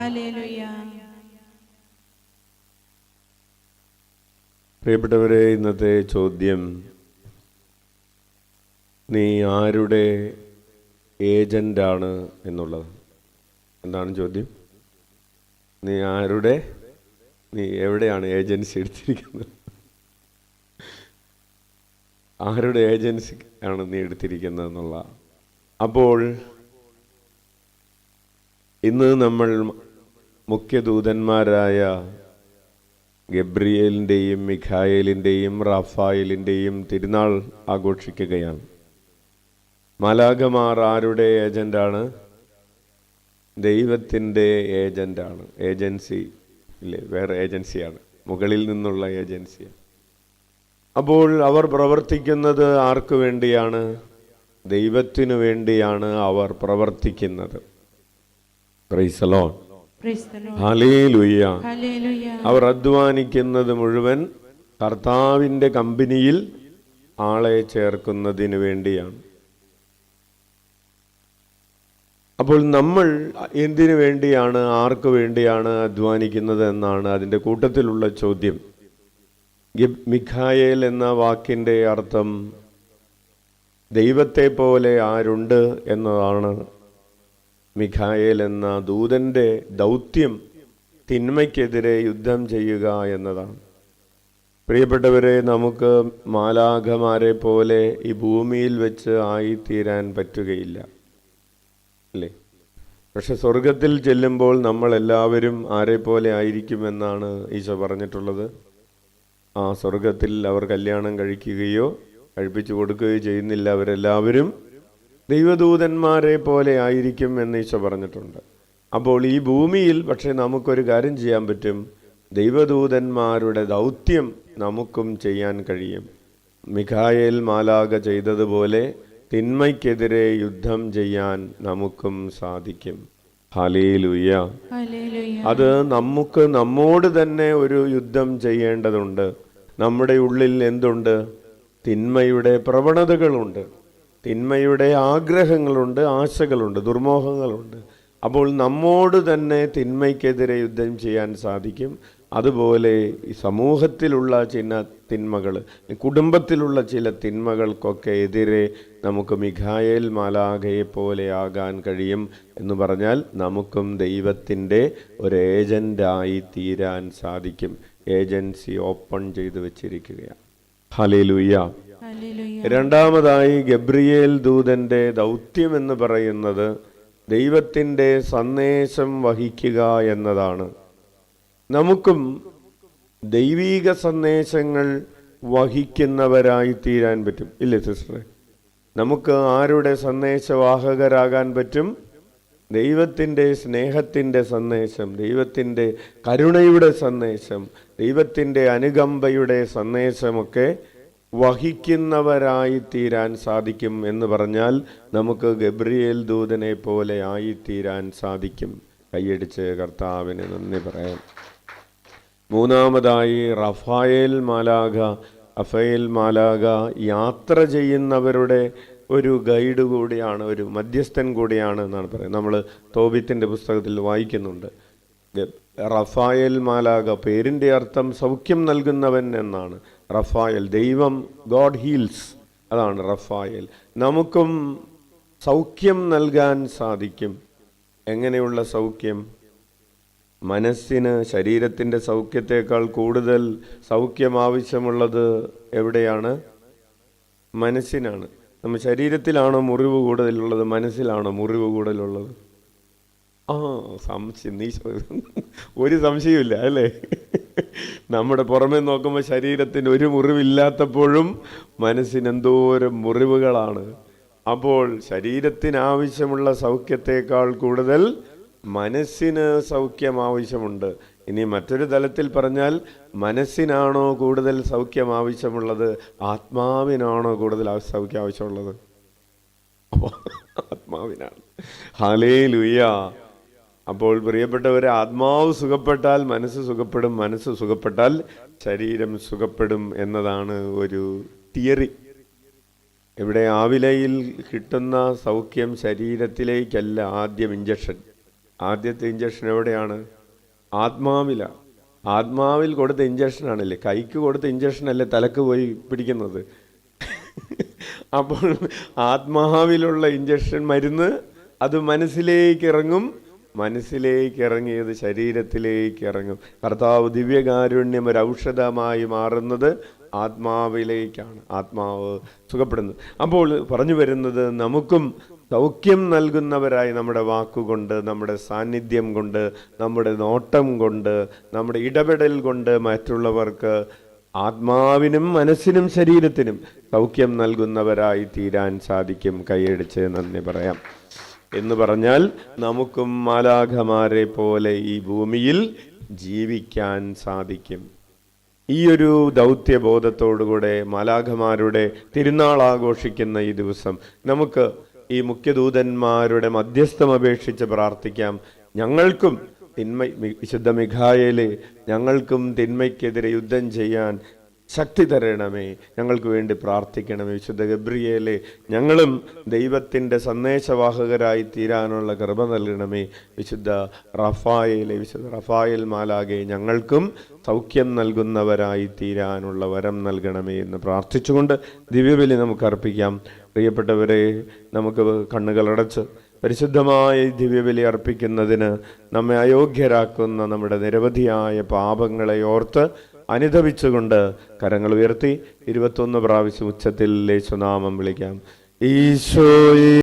Hallelujah. പ്രിയപ്പെട്ടവരെ, ഇന്നത്തെ ചോദ്യം, നീ ആരുടെ ഏജൻ്റാണ് എന്നുള്ളത്. എന്താണ് ചോദ്യം? നീ എവിടെയാണ് ഏജൻസി എടുത്തിരിക്കുന്നത്? ആരുടെ ഏജൻസി ആണ് നീ എടുത്തിരിക്കുന്നത് എന്നുള്ള. അപ്പോൾ ഇന്ന് നമ്മൾ മുഖ്യദൂതന്മാരായ ഗബ്രിയേലിൻ്റെയും മിഖായേലിൻ്റെയും റാഫായേലിൻ്റെയും തിരുനാൾ ആഘോഷിക്കുകയാണ്. മാലാഖമാർ ആരുടെ ഏജൻ്റാണ്? ദൈവത്തിൻ്റെ ഏജൻ്റാണ്. ഏജൻസി ഇല്ലേ, വേറെ ഏജൻസിയാണ്, മുകളിൽ നിന്നുള്ള ഏജൻസിയാണ്. അപ്പോൾ അവർ പ്രവർത്തിക്കുന്നത് ആർക്കു വേണ്ടിയാണ്? ദൈവത്തിനു വേണ്ടിയാണ് അവർ പ്രവർത്തിക്കുന്നത്. Praise the Lord. ഹല്ലേലൂയ. അവർ അധ്വാനിക്കുന്നത് മുഴുവൻ കർത്താവിൻ്റെ കമ്പനിയിൽ ആളെ ചേർക്കുന്നതിന് വേണ്ടിയാണ്. അപ്പോൾ നമ്മൾ എന്തിനു വേണ്ടിയാണ്, ആർക്ക് വേണ്ടിയാണ് അധ്വാനിക്കുന്നത് എന്നാണ് അതിൻ്റെ കൂട്ടത്തിലുള്ള ചോദ്യം. മിഖായേൽ എന്ന വാക്കിൻ്റെ അർത്ഥം ദൈവത്തെ പോലെ ആരുണ്ട് എന്നതാണ്. മിഖായേൽ എന്ന ദൂതൻ്റെ ദൗത്യം തിന്മയ്ക്കെതിരെ യുദ്ധം ചെയ്യുക എന്നതാണ്. പ്രിയപ്പെട്ടവരെ, നമുക്ക് മാലാഖമാരെ പോലെ ഈ ഭൂമിയിൽ വെച്ച് ആയിത്തീരാൻ പറ്റുകയില്ല, അല്ലേ? പക്ഷെ സ്വർഗത്തിൽ ചെല്ലുമ്പോൾ നമ്മളെല്ലാവരും ആരെ പോലെ ആയിരിക്കുമെന്നാണ് ഈശോ പറഞ്ഞിട്ടുള്ളത്. ആ സ്വർഗത്തിൽ അവർ കല്യാണം കഴിക്കുകയോ കഴിപ്പിച്ചു കൊടുക്കുകയോ ചെയ്യുന്നില്ല. അവരെല്ലാവരും ദൈവദൂതന്മാരെ പോലെ ആയിരിക്കും എന്ന് ഈശോ പറഞ്ഞിട്ടുണ്ട്. അപ്പോൾ ഈ ഭൂമിയിൽ പക്ഷേ നമുക്കൊരു കാര്യം ചെയ്യാൻ പറ്റും. ദൈവദൂതന്മാരുടെ ദൗത്യം നമുക്കും ചെയ്യാൻ കഴിയും. മിഖായേൽ മാലാഖ ചെയ്തതുപോലെ തിന്മയ്ക്കെതിരെ യുദ്ധം ചെയ്യാൻ നമുക്കും സാധിക്കും. ഹല്ലേലൂയ. അത് നമ്മോട് തന്നെ ഒരു യുദ്ധം ചെയ്യേണ്ടതുണ്ട്. നമ്മുടെ ഉള്ളിൽ എന്തുണ്ട്? തിന്മയുടെ പ്രവണതകളുണ്ട്, തിന്മയുടെ ആഗ്രഹങ്ങളുണ്ട്, ആശകളുണ്ട്, ദുർമോഹങ്ങളുണ്ട്. അപ്പോൾ നമ്മോട് തന്നെ തിന്മയ്ക്കെതിരെ യുദ്ധം ചെയ്യാൻ സാധിക്കും. അതുപോലെ ഈ സമൂഹത്തിലുള്ള ചില തിന്മകൾ, കുടുംബത്തിലുള്ള ചില തിന്മകൾക്കൊക്കെ എതിരെ നമുക്ക് മിഖായേൽ മാലാഖയെ പോലെ ആകാൻ കഴിയും. എന്ന് പറഞ്ഞാൽ നമുക്കും ദൈവത്തിൻ്റെ ഒരു ഏജൻ്റായി തീരാൻ സാധിക്കും. ഏജൻസി ഓപ്പൺ ചെയ്ത് വെച്ചിരിക്കുകയാണ്. ഹല്ലേലൂയ. രണ്ടാമതായി, ഗബ്രിയേൽ ദൂതൻ്റെ ദൗത്യം എന്ന് പറയുന്നത് ദൈവത്തിൻ്റെ സന്ദേശം വഹിക്കുക എന്നതാണ്. നമുക്കും ദൈവീക സന്ദേശങ്ങൾ വഹിക്കുന്നവരായി തീരാൻ പറ്റും, ഇല്ലേ സിസ്റ്ററെ? നമുക്ക് ആരുടെ സന്ദേശവാഹകരാകാൻ പറ്റും? ദൈവത്തിൻ്റെ സ്നേഹത്തിൻ്റെ സന്ദേശം, ദൈവത്തിൻ്റെ കരുണയുടെ സന്ദേശം, ദൈവത്തിൻ്റെ അനുകമ്പയുടെ സന്ദേശമൊക്കെ വഹിക്കുന്നവരായി തീരാൻ സാധിക്കും. എന്ന് പറഞ്ഞാൽ നമുക്ക് ഗബ്രിയേൽ ദൂതനെ പോലെ ആയിത്തീരാൻ സാധിക്കും. കൈയടിച്ച് കർത്താവിന് നന്ദി പറയാം. മൂന്നാമതായി, റഫായേൽ മാലാഖ യാത്ര ചെയ്യുന്നവരുടെ ഒരു ഗൈഡ് കൂടിയാണ്, ഒരു മധ്യസ്ഥൻ കൂടിയാണ് എന്നാണ് പറയുന്നത്. നമ്മൾ തോബിത്തിൻ്റെ പുസ്തകത്തിൽ വായിക്കുന്നുണ്ട്. റഫായേൽ മാലാഖ, പേരിൻ്റെ അർത്ഥം സൗഖ്യം നൽകുന്നവൻ എന്നാണ്. റഫായേൽ, ദൈവം, ഗോഡ് ഹീൽസ്, അതാണ് റഫായേൽ. നമുക്കും സൗഖ്യം നൽകാൻ സാധിക്കും. എങ്ങനെയുള്ള സൗഖ്യം? മനസ്സിന് ശരീരത്തിൻ്റെ സൗഖ്യത്തേക്കാൾ കൂടുതൽ സൗഖ്യം ആവശ്യമുള്ളത് എവിടെയാണ്? മനസ്സിനാണ്. നമ്മൾ ശരീരത്തിലാണോ മുറിവ് കൂടുതലുള്ളത്, മനസ്സിലാണോ മുറിവ് കൂടുതലുള്ളത്? സംശയം, ഒരു സംശയമില്ല അല്ലേ? നമ്മുടെ പുറമെ നോക്കുമ്പോൾ ശരീരത്തിന് ഒരു മുറിവില്ലാത്തപ്പോഴും മനസ്സിന് എന്തോരം മുറിവുകളാണ്. അപ്പോൾ ശരീരത്തിന് ആവശ്യമുള്ള സൗഖ്യത്തേക്കാൾ കൂടുതൽ മനസ്സിന് സൗഖ്യം ആവശ്യമുണ്ട്. ഇനി മറ്റൊരു തലത്തിൽ പറഞ്ഞാൽ, മനസ്സിനാണോ കൂടുതൽ സൗഖ്യം ആവശ്യമുള്ളത്, ആത്മാവിനാണോ കൂടുതൽ സൗഖ്യം ആവശ്യമുള്ളത്? ആത്മാവിനാണ്. ഹല്ലേലൂയ. അപ്പോൾ പ്രിയപ്പെട്ടവരെ, ആത്മാവ് സുഖപ്പെട്ടാൽ മനസ്സ് സുഖപ്പെടും, മനസ്സ് സുഖപ്പെട്ടാൽ ശരീരം സുഖപ്പെടും എന്നതാണ് ഒരു തിയറി. ഇവിടെ ആവിലയിൽ കിട്ടുന്ന സൗഖ്യം ശരീരത്തിലേക്കല്ല ആദ്യം ഇഞ്ചക്ഷൻ, ആദ്യത്തെ ഇഞ്ചക്ഷൻ എവിടെയാണ്? ആത്മാവിലാണ്. ആത്മാവിൽ കൊടുത്ത ഇഞ്ചക്ഷനാണല്ലേ, കൈക്ക് കൊടുത്ത ഇഞ്ചക്ഷനല്ലേ തലക്ക് പോയി പിടിക്കുന്നത്. അപ്പോൾ ആത്മാവിലുള്ള ഇഞ്ചക്ഷൻ മരുന്ന് അത് മനസ്സിലേക്ക് ഇറങ്ങും, മനസ്സിലേക്ക് ഇറങ്ങിയത് ശരീരത്തിലേക്ക് ഇറങ്ങും. കർത്താവ് ദിവ്യകാരുണ്യം ഒരു ഔഷധമായി മാറുന്നത് ആത്മാവിലേക്കാണ്, ആത്മാവ് സുഖപ്പെടുന്നത്. അപ്പോൾ പറഞ്ഞു വരുന്നത്, നമുക്കും സൗഖ്യം നൽകുന്നവരായി നമ്മുടെ വാക്കുകൊണ്ട്, നമ്മുടെ സാന്നിധ്യം കൊണ്ട്, നമ്മുടെ നോട്ടം കൊണ്ട്, നമ്മുടെ ഇടപെടൽ കൊണ്ട് മറ്റുള്ളവർക്ക് ആത്മാവിനും മനസ്സിനും ശരീരത്തിനും സൗഖ്യം നൽകുന്നവരായി തീരാൻ സാധിക്കും. കൈയടിച്ച് നന്ദി പറയാം. എന്ന് പറഞ്ഞാൽ നമുക്കും മാലാഖമാരെ പോലെ ഈ ഭൂമിയിൽ ജീവിക്കാൻ സാധിക്കും. ഈ ഒരു ദൗത്യബോധത്തോടുകൂടെ മാലാഖമാരുടെ തിരുനാൾ ആഘോഷിക്കുന്ന ഈ ദിവസം നമുക്ക് ഈ മുഖ്യദൂതന്മാരുടെ മധ്യസ്ഥം അപേക്ഷിച്ച് പ്രാർത്ഥിക്കാം. ഞങ്ങൾക്കും വിശുദ്ധ മിഖായേലേ, ഞങ്ങൾക്കും തിന്മയ്ക്കെതിരെ യുദ്ധം ചെയ്യാൻ ശക്തി തരണമേ, ഞങ്ങൾക്ക് വേണ്ടി പ്രാർത്ഥിക്കണമേ. വിശുദ്ധ ഗബ്രിയേലേ, ഞങ്ങളും ദൈവത്തിൻ്റെ സന്ദേശവാഹകരായി തീരാനുള്ള കൃപ നൽകണമേ. വിശുദ്ധ റഫായേലേ, വിശുദ്ധ റഫായേൽ മാലാഖേ, ഞങ്ങൾക്കും സൗഖ്യം നൽകുന്നവരായി തീരാനുള്ള വരം നൽകണമേ എന്ന് പ്രാർത്ഥിച്ചുകൊണ്ട് ദിവ്യബലി നമുക്ക് അർപ്പിക്കാം. പ്രിയപ്പെട്ടവരെ, നമുക്ക് കണ്ണുകളടച്ച് പരിശുദ്ധമായ ദിവ്യബലി അർപ്പിക്കുന്നതിന് നമ്മെ അയോഗ്യരാക്കുന്ന നമ്മുടെ നിരവധിയായ പാപങ്ങളെ ഓർത്ത് അനുതപിച്ചുകൊണ്ട് കരങ്ങൾ ഉയർത്തി 21 പ്രാവശ്യം ഉച്ചത്തിൽ യേശുനാമം വിളിക്കാം. ഈശോയേ